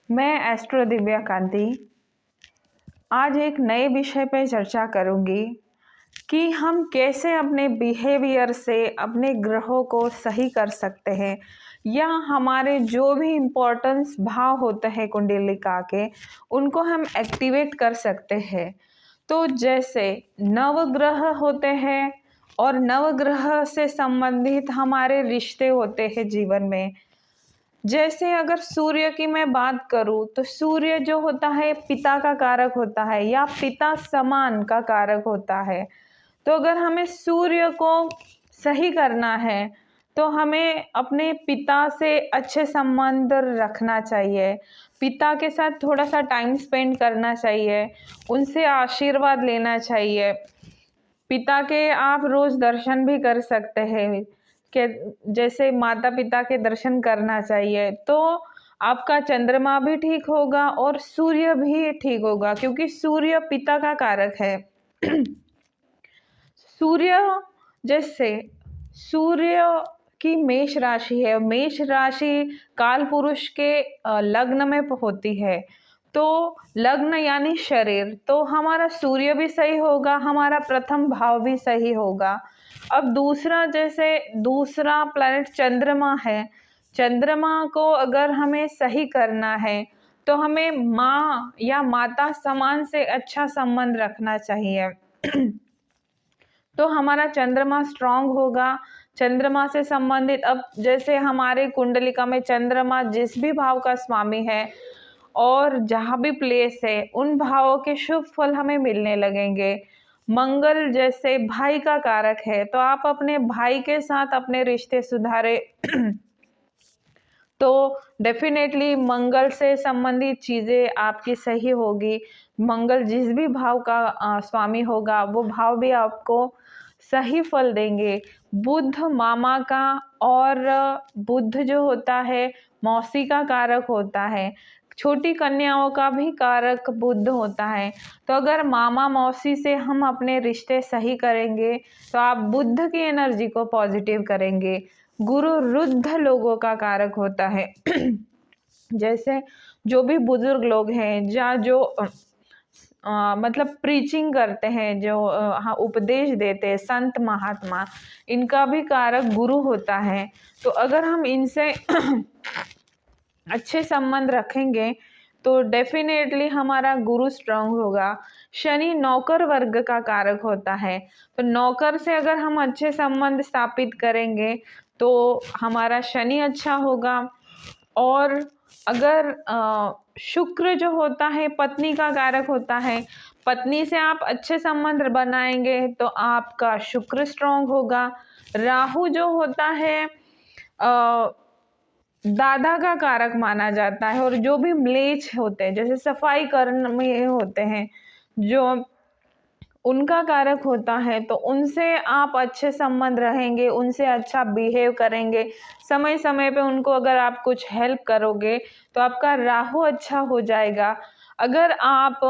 मैं एस्ट्रो दिव्या कांति आज एक नए विषय पर चर्चा करूंगी कि हम कैसे अपने बिहेवियर से अपने ग्रहों को सही कर सकते हैं या हमारे जो भी इम्पोर्टेंस भाव होते हैं कुंडलिका के उनको हम एक्टिवेट कर सकते हैं। तो जैसे नवग्रह होते हैं और नवग्रह से संबंधित हमारे रिश्ते होते हैं जीवन में। जैसे अगर सूर्य की मैं बात करूं तो सूर्य जो होता है पिता का कारक होता है या पिता समान का कारक होता है। तो अगर हमें सूर्य को सही करना है तो हमें अपने पिता से अच्छे संबंध रखना चाहिए, पिता के साथ थोड़ा सा टाइम स्पेंड करना चाहिए, उनसे आशीर्वाद लेना चाहिए। पिता के आप रोज दर्शन भी कर सकते हैं कि जैसे माता पिता के दर्शन करना चाहिए। तो आपका चंद्रमा भी ठीक होगा और सूर्य भी ठीक होगा क्योंकि सूर्य पिता का कारक है। सूर्य जैसे सूर्य की मेष राशि है, मेष राशि काल पुरुष के लग्न में होती है। तो लग्न यानी शरीर, तो हमारा सूर्य भी सही होगा, हमारा प्रथम भाव भी सही होगा। अब दूसरा, जैसे दूसरा प्लैनेट चंद्रमा है, चंद्रमा को अगर हमें सही करना है तो हमें माँ या माता समान से अच्छा संबंध रखना चाहिए। तो हमारा चंद्रमा स्ट्रांग होगा। चंद्रमा से संबंधित, अब जैसे हमारे कुंडलिका में चंद्रमा जिस भी भाव का स्वामी है और जहाँ भी प्लेस है उन भावों के शुभ फल हमें मिलने लगेंगे। मंगल जैसे भाई का कारक है, तो आप अपने भाई के साथ अपने रिश्ते सुधारे तो डेफिनेटली मंगल से संबंधित चीज़ें आपकी सही होगी। मंगल जिस भी भाव का स्वामी होगा वो भाव भी आपको सही फल देंगे। बुध मामा का, और बुध जो होता है मौसी का कारक होता है, छोटी कन्याओं का भी कारक बुध होता है। तो अगर मामा मौसी से हम अपने रिश्ते सही करेंगे तो आप बुध की एनर्जी को पॉजिटिव करेंगे। गुरु रुद्ध लोगों का कारक होता है। जैसे जो भी बुजुर्ग लोग हैं या जो मतलब प्रीचिंग करते हैं, जो हाँ उपदेश देते हैं, संत महात्मा, इनका भी कारक गुरु होता है। तो अगर हम इनसे अच्छे संबंध रखेंगे तो डेफिनेटली हमारा गुरु स्ट्रांग होगा। शनि नौकर वर्ग का कारक होता है, तो नौकर से अगर हम अच्छे संबंध स्थापित करेंगे तो हमारा शनि अच्छा होगा। और अगर शुक्र जो होता है पत्नी का कारक होता है, पत्नी से आप अच्छे संबंध बनाएंगे तो आपका शुक्र स्ट्रांग होगा। राहु जो होता है दादा का कारक माना जाता है, और जो भी म्लेच्छ होते हैं जैसे सफाई कर्म में होते हैं जो उनका कारक होता है, तो उनसे आप अच्छे संबंध रहेंगे, उनसे अच्छा बिहेव करेंगे, समय समय पे उनको अगर आप कुछ हेल्प करोगे तो आपका राहु अच्छा हो जाएगा। अगर आप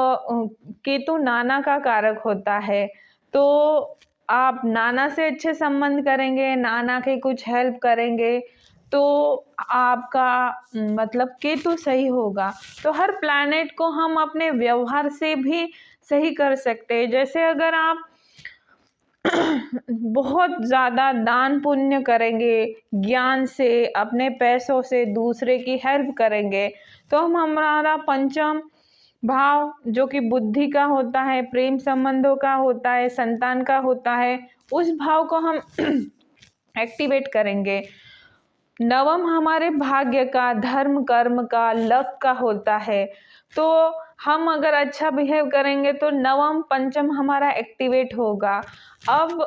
केतु नाना का कारक होता है तो आप नाना से अच्छे संबंध करेंगे, नाना के कुछ हेल्प करेंगे तो आपका मतलब केतु सही होगा। तो हर प्लैनेट को हम अपने व्यवहार से भी सही कर सकते हैं। जैसे अगर आप बहुत ज़्यादा दान पुण्य करेंगे, ज्ञान से अपने पैसों से दूसरे की हेल्प करेंगे तो हम हमारा पंचम भाव जो कि बुद्धि का होता है, प्रेम संबंधों का होता है, संतान का होता है, उस भाव को हम एक्टिवेट करेंगे। नवम हमारे भाग्य का, धर्म कर्म का, लक का होता है। तो हम अगर अच्छा बिहेव करेंगे तो नवम पंचम हमारा एक्टिवेट होगा। अब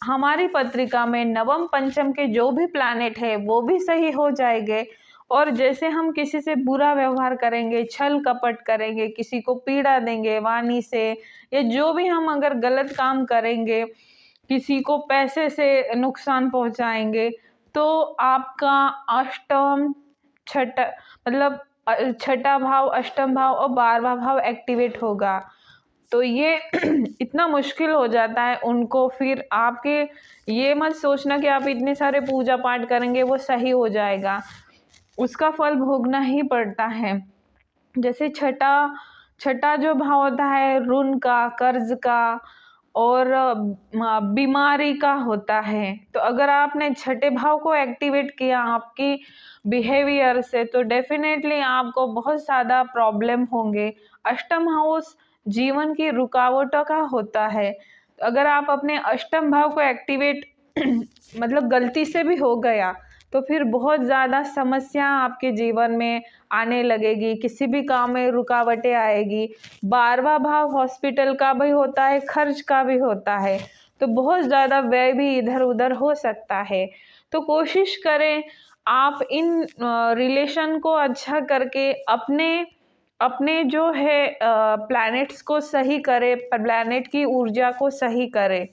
हमारी पत्रिका में नवम पंचम के जो भी प्लैनेट है वो भी सही हो जाएंगे। और जैसे हम किसी से बुरा व्यवहार करेंगे, छल कपट करेंगे, किसी को पीड़ा देंगे वाणी से, या जो भी हम अगर गलत काम करेंगे, किसी को पैसे से नुकसान पहुंचाएंगे, तो आपका अष्टम छठा मतलब छठा भाव, अष्टम भाव और 12वां भाव एक्टिवेट होगा। तो ये इतना मुश्किल हो जाता है उनको। फिर आपके ये मत सोचना कि आप इतने सारे पूजा पाठ करेंगे वो सही हो जाएगा, उसका फल भोगना ही पड़ता है। जैसे छठा छठा जो भाव होता है ऋण का, कर्ज का और बीमारी का होता है। तो अगर आपने छठे भाव को एक्टिवेट किया आपकी बिहेवियर से तो डेफिनेटली आपको बहुत ज़्यादा प्रॉब्लम होंगे। अष्टम हाउस जीवन की रुकावटों का होता है। तो अगर आप अपने अष्टम भाव को एक्टिवेट मतलब गलती से भी हो गया तो फिर बहुत ज़्यादा समस्या आपके जीवन में आने लगेगी, किसी भी काम में रुकावटें आएगी। 12वां भाव हॉस्पिटल का भी होता है, खर्च का भी होता है, तो बहुत ज़्यादा व्यय भी इधर उधर हो सकता है। तो कोशिश करें आप इन रिलेशन को अच्छा करके अपने अपने जो है प्लैनेट्स को सही करें, प्लैनेट की ऊर्जा को सही करें।